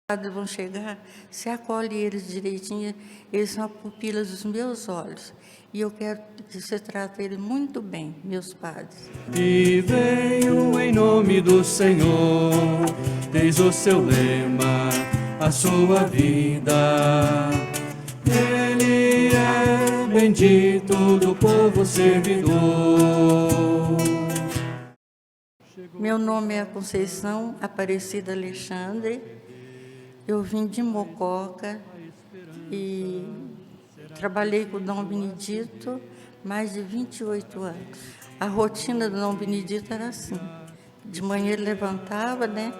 padres vão chegar, você acolhe eles direitinho, eles são a pupila dos meus olhos. E eu quero que você trate eles muito bem, meus padres. E venho em nome do Senhor, eis o seu lema, a sua vida. Ele é bendito do povo servidor. Meu nome é Conceição Aparecida Alexandre. Eu vim de Mococa e trabalhei com o Dom Benedito mais de 28 anos. A rotina do Dom Benedito era assim. De manhã ele levantava, né?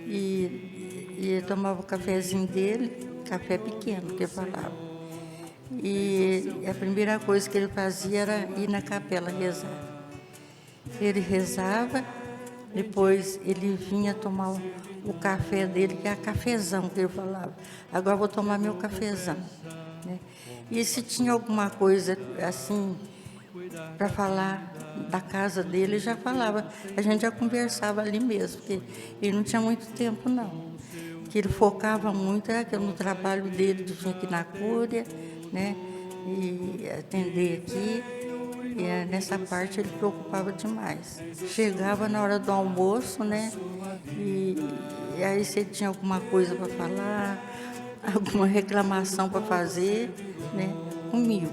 E tomava o cafezinho dele, café pequeno, que eu falava. E a primeira coisa que ele fazia era ir na capela rezar. Ele rezava, depois ele vinha tomar o café dele, que é a cafezão que ele falava. Agora vou tomar meu cafezão, né? E se tinha alguma coisa assim para falar da casa dele, já falava. A gente já conversava ali mesmo, porque ele não tinha muito tempo, não. Que ele focava muito no trabalho dele, de vir aqui na Cúria, né? E atender aqui. E nessa parte ele preocupava demais. Chegava na hora do almoço, né? E aí você tinha alguma coisa para falar, alguma reclamação para fazer, né? Comigo,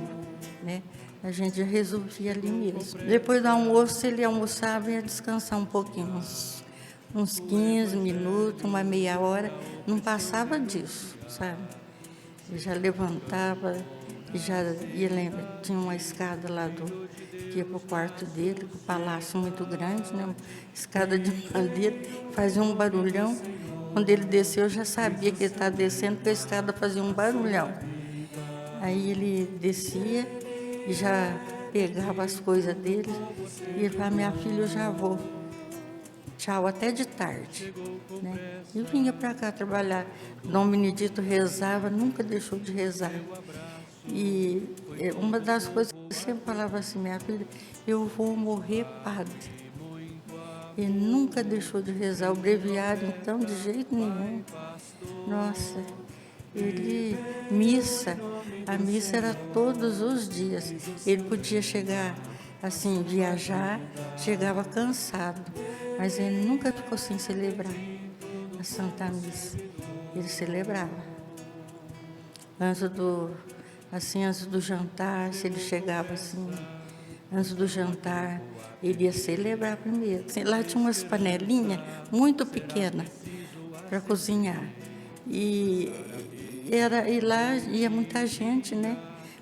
né? A gente já resolvia ali mesmo. Depois do almoço, ele almoçava e ia descansar um pouquinho, uns 15 minutos, uma meia hora. Não passava disso, sabe? Ele já levantava, já ia lembrar, tinha uma escada lá que ia para o quarto dele, com o palácio muito grande, né? Uma escada de madeira, fazia um barulhão. Quando ele desceu, eu já sabia que ele estava descendo, porque a escada fazia um barulhão. Aí ele descia e já pegava as coisas dele e ele falava: minha filha, eu já vou. Tchau, até de tarde, né? E vinha para cá trabalhar. Dom Benedito rezava, nunca deixou de rezar. E uma das coisas que eu sempre falava assim: minha filha, eu vou morrer padre. Ele nunca deixou de rezar. O breviário, então, de jeito nenhum. Nossa, a missa era todos os dias. Ele podia chegar, assim, viajar, chegava cansado, mas ele nunca ficou sem celebrar a Santa Missa. Ele celebrava. Antes do jantar, se ele chegava assim, antes do jantar, ele ia celebrar primeiro. Lá tinha umas panelinhas muito pequenas para cozinhar. E lá ia muita gente, né?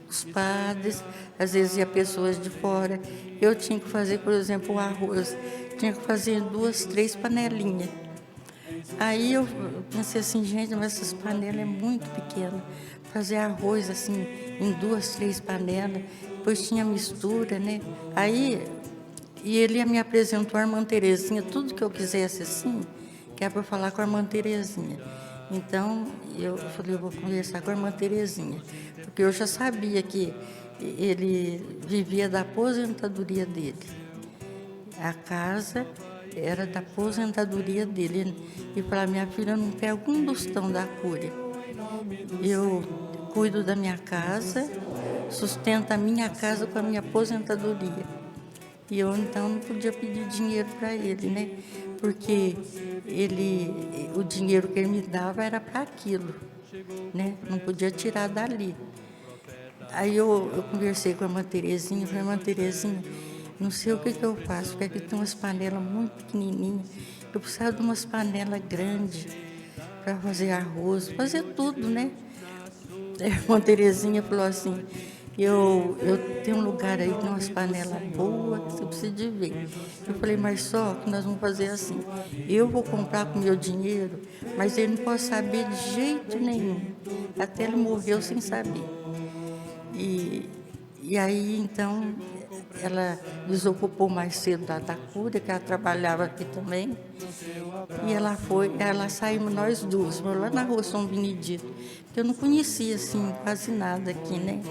Os padres, às vezes ia pessoas de fora. Eu tinha que fazer, por exemplo, o arroz. Tinha que fazer 2, 3 panelinhas. Aí eu pensei assim: gente, mas essas panelas é muito pequenas. Fazer arroz assim em 2, 3 panelas. Depois tinha mistura, né? E ele me apresentou a irmã Terezinha, tudo que eu quisesse assim, que era para falar com a irmã Terezinha. Então, eu falei: eu vou conversar com a irmã Terezinha, porque eu já sabia que ele vivia da aposentadoria dele. A casa era da aposentadoria dele. E para minha filha, eu não pego um tostão da Cúria. Eu cuido da minha casa, sustento a minha casa com a minha aposentadoria. E eu, então, não podia pedir dinheiro para ele, né? Porque o dinheiro que ele me dava era para aquilo, né? Não podia tirar dali. Aí eu conversei com a irmã Terezinha, falei: irmã Terezinha, não sei o que eu faço, porque aqui tem umas panelas muito pequenininhas. Eu precisava de umas panelas grandes para fazer arroz, fazer tudo, né? A irmã Terezinha falou assim: eu tenho um lugar aí, tem umas panelas boas, você precisa de ver. Eu falei: mas só que nós vamos fazer assim, eu vou comprar com meu dinheiro, mas ele não pode saber de jeito nenhum. Até ele morreu sem saber. E aí, então, ela desocupou mais cedo da Cúria, que ela trabalhava aqui também. E ela saímos nós duas, fomos lá na rua São Benedito, que eu não conhecia, assim, quase nada aqui, né?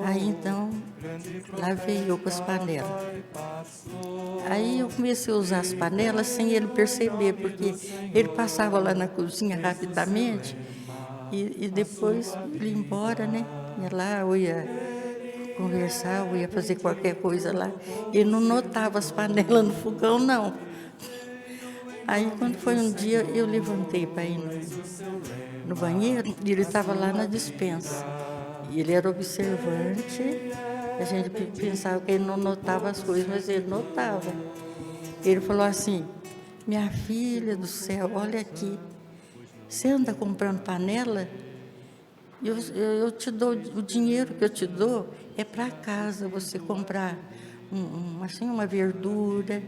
Aí, então, Lá veio eu com as panelas. Aí eu comecei a usar as panelas sem ele perceber, porque ele passava lá na cozinha rapidamente e depois ele ia embora, né? Ia lá, eu ia conversar, eu ia fazer qualquer coisa lá. Ele não notava as panelas no fogão, não. Aí, quando foi um dia, eu levantei para ir no banheiro e ele estava lá na despensa. E ele era observante, a gente pensava que ele não notava as coisas, mas ele notava. Ele falou assim: minha filha do céu, olha aqui, você anda comprando panela? Eu te dou, o dinheiro que eu te dou é para casa, você comprar assim, uma verdura,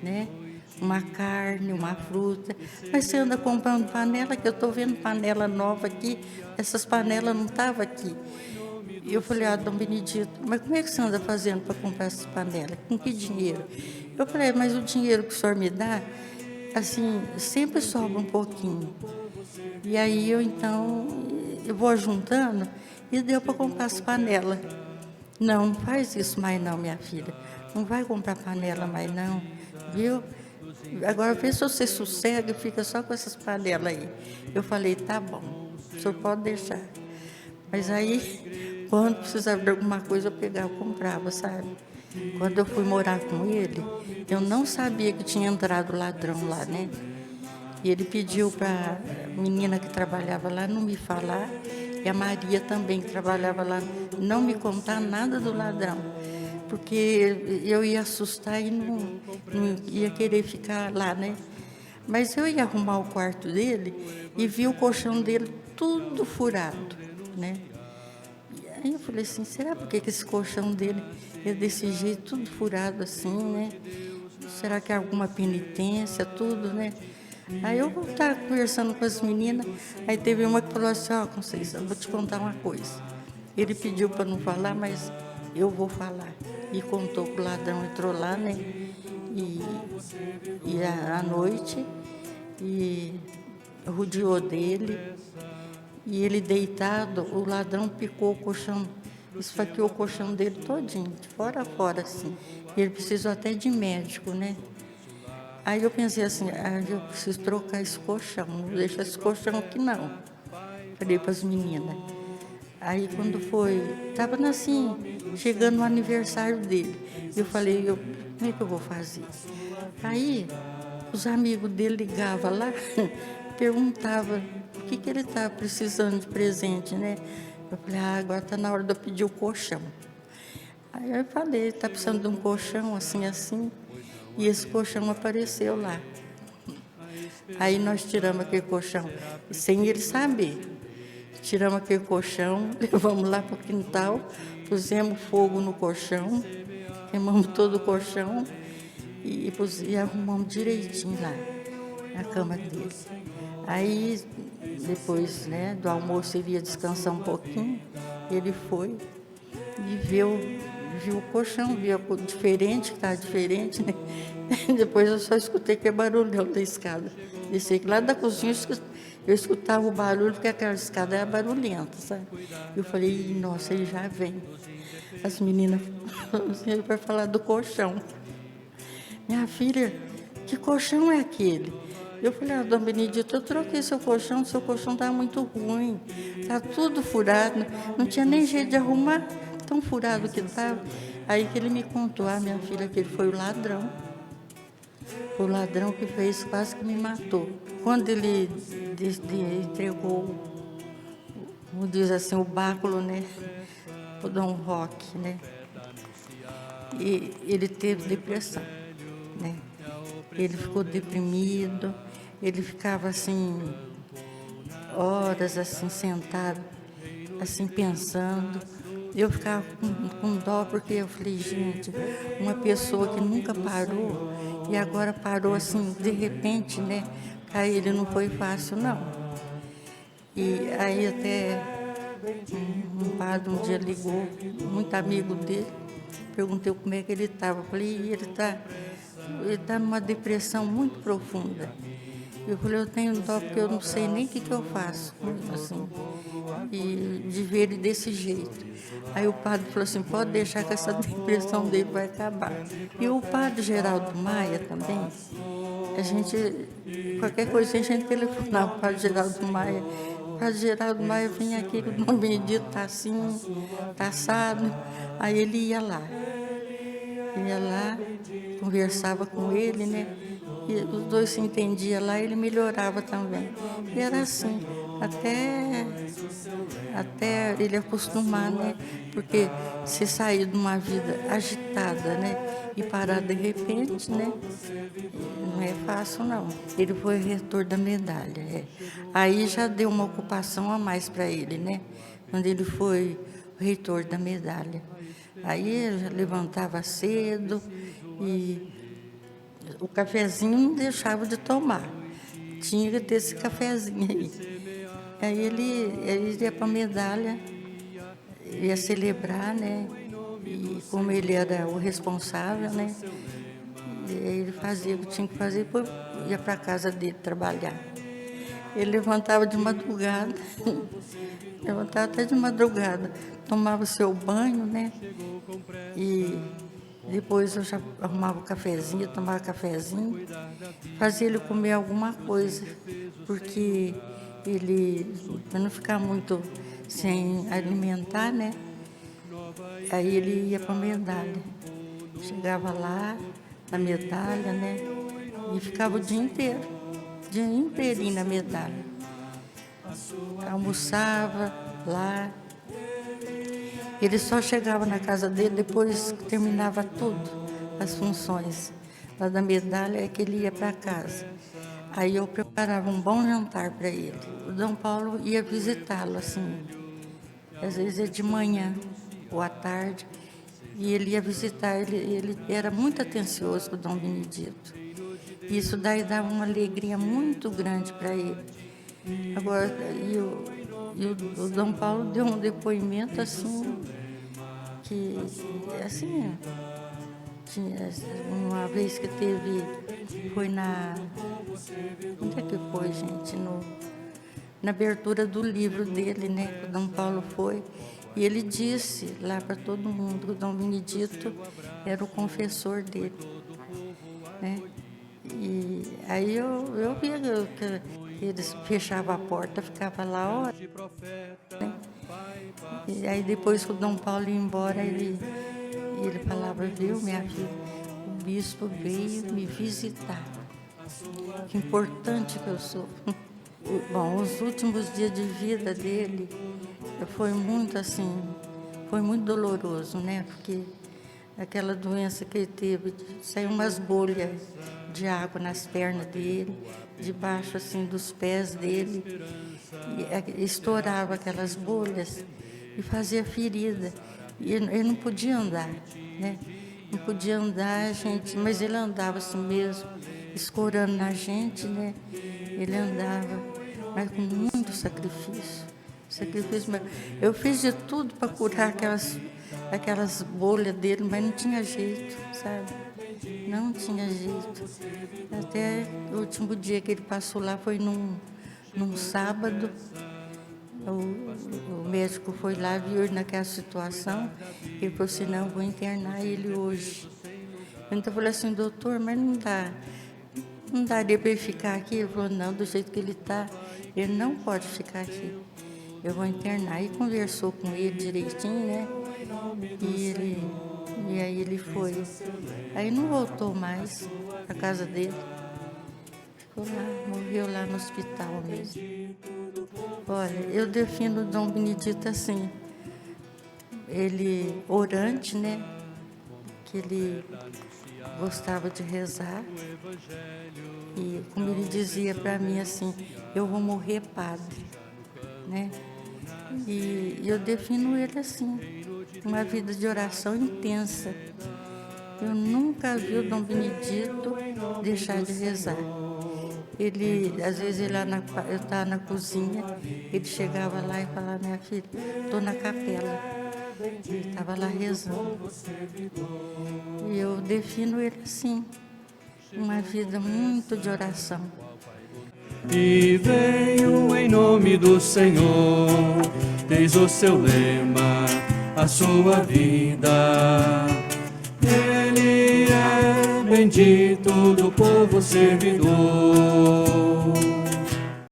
né? Uma carne, uma fruta. Mas você anda comprando panela, que eu estou vendo panela nova aqui, essas panelas não estavam aqui. E eu falei: Dom Benedito, mas como é que você anda fazendo para comprar essas panelas? Com que dinheiro? Eu falei: mas o dinheiro que o senhor me dá, assim, sempre sobra um pouquinho. E aí eu vou juntando e deu para comprar as panelas. Não faz isso mais não, minha filha. Não vai comprar panela mais não, viu? Agora vê se você sossega e fica só com essas panelas aí. Eu falei: tá bom, o senhor pode deixar. Mas aí, quando precisava de alguma coisa, eu pegava e comprava, sabe? Quando eu fui morar com ele, eu não sabia que tinha entrado ladrão lá, né? E ele pediu para a menina que trabalhava lá não me falar, e a Maria também, que trabalhava lá, não me contar nada do ladrão, porque eu ia assustar e não ia querer ficar lá, né? Mas eu ia arrumar o quarto dele e vi o colchão dele tudo furado, né? E aí eu falei assim: será por que esse colchão dele é desse jeito, tudo furado assim, né? Será que é alguma penitência, tudo, né? Aí eu estava conversando com as meninas, aí teve uma que falou assim: Conceição, eu vou te contar uma coisa. Ele pediu para não falar, mas eu vou falar. E contou que o ladrão entrou lá, né? E à noite, e rodeou dele, e ele deitado, o ladrão picou o colchão, esfaqueou o colchão dele todinho, de fora a fora, assim. E ele precisou até de médico, né? Aí eu pensei assim: eu preciso trocar esse colchão, não vou deixar esse colchão aqui não. Falei para as meninas. Aí quando foi, estava assim, chegando o aniversário dele, eu falei: como é que eu vou fazer? Aí os amigos dele ligavam lá, perguntavam o que ele estava precisando de presente, né? Eu falei: agora está na hora de eu pedir o colchão. Aí eu falei: está precisando de um colchão assim, assim. E esse colchão apareceu lá. Aí nós tiramos aquele colchão, sem ele saber. Tiramos aquele colchão, levamos lá para o quintal, pusemos fogo no colchão, queimamos todo o colchão e arrumamos direitinho lá, na cama dele. Aí, depois, né, do almoço, ele ia descansar um pouquinho, ele foi e viu o colchão, viu diferente, que estava diferente, né? Depois eu só escutei que é barulhão da escada. Desci lá da cozinha, eu escutava o barulho, porque aquela escada era barulhenta, sabe? Eu falei: nossa, ele já vem. As meninas falaram para falar do colchão. Minha filha, que colchão é aquele? Eu falei: Dom Benedito, eu troquei seu colchão estava muito ruim, está tudo furado, não tinha nem jeito de arrumar, tão furado que estava. Aí que ele me contou: minha filha, que ele foi o ladrão. O ladrão que fez, quase que me matou. Quando ele entregou, como diz assim, o báculo, né, para o Dom Roque, né, e ele teve depressão, né, ele ficou deprimido, ele ficava assim, horas assim, sentado, assim, pensando. Eu ficava com dó, porque eu falei: gente, uma pessoa que nunca parou e agora parou assim, de repente, né? Para ele não foi fácil, não. E aí até um padre um dia ligou, muito amigo dele, perguntei como é que ele estava. Eu falei: ele está numa depressão muito profunda. Eu falei, eu tenho dó porque eu não sei nem o que eu faço, assim, e de ver ele desse jeito. Aí o padre falou assim, pode deixar que essa depressão dele vai acabar. E o padre Geraldo Maia também, a gente, qualquer coisa a gente telefonava para o padre Geraldo Maia. O padre Geraldo Maia vinha aqui, o Dom Benedito tá assim, tá assado. Aí ele ia lá, conversava com ele, né? E os dois se entendiam lá, ele melhorava também. E era assim, até ele acostumar, né? Porque se sair de uma vida agitada, né? E parar de repente, né? Não é fácil, não. Ele foi reitor da medalha. É. Aí já deu uma ocupação a mais para ele, né? Quando ele foi reitor da medalha. Aí ele já levantava cedo e o cafezinho não deixava de tomar. Tinha que ter esse cafezinho aí. Aí ele ia para a medalha, ia celebrar, né? E como ele era o responsável, né? Ele fazia o que tinha que fazer e depois ia para a casa dele trabalhar. Ele levantava de madrugada, levantava até de madrugada, tomava o seu banho, né? E depois eu já arrumava o cafezinho, tomava cafezinho, fazia ele comer alguma coisa, porque ele, para não ficar muito sem alimentar, né? Aí ele ia para a medalha. Chegava lá, na medalha, né? E ficava o dia inteirinho na medalha. Almoçava lá. Ele só chegava na casa dele depois que terminava tudo, as funções lá da medalha, é que ele ia para casa. Aí eu preparava um bom jantar para ele. O Dom Paulo ia visitá-lo, assim, às vezes é de manhã ou à tarde, e ele ia visitar, ele era muito atencioso com o Dom Benedito. Isso daí dava uma alegria muito grande para ele. Agora, o Dom Paulo deu um depoimento assim, que, assim, tinha uma vez que foi onde é que foi, gente? Na abertura do livro dele, né? Que o Dom Paulo foi. E ele disse lá para todo mundo que o Dom Benedito era o confessor dele, né? E aí eu via que eles fechavam a porta, ficava lá horas, né? E aí depois que o Dom Paulo ia embora, ele falava, viu, minha filha, o bispo veio me visitar. Que importante que eu sou. Bom, os últimos dias de vida dele foi muito assim, foi muito doloroso, né? Porque aquela doença que ele teve, saiu umas bolhas de água nas pernas dele, debaixo assim dos pés dele, e estourava aquelas bolhas e fazia ferida. E ele não podia andar, né? Não podia andar, gente, mas ele andava assim mesmo, escorando na gente, né? Ele andava, mas com muito sacrifício. Sacrifício mesmo. Eu fiz de tudo para curar aquelas bolhas dele, mas não tinha jeito, sabe? Não tinha jeito. Até o último dia que ele passou lá foi num sábado. O médico foi lá, viu ele naquela situação. Ele falou assim, não, vou internar ele hoje. Então eu falei assim, doutor, mas não daria para ele ficar aqui? Ele falou, não, do jeito que ele está, ele não pode ficar aqui. Eu vou internar. E conversou com ele direitinho, né? E aí ele foi. Aí não voltou mais para casa dele. Ficou lá, morreu lá no hospital mesmo. Olha, eu defino o Dom Benedito assim, ele orante, né? Que ele gostava de rezar. E como ele dizia para mim assim, eu vou morrer padre, né? E eu defino ele assim, uma vida de oração intensa. Eu nunca vi o Dom Benedito deixar de rezar. Ele, às vezes, eu estava na cozinha, ele chegava lá e falava, minha filha, estou na capela. Ele estava lá rezando. E eu defino ele assim, uma vida muito de oração. e veio em nome do Senhor. Eis o seu lema, a sua vida. Ele é bendito do povo servidor.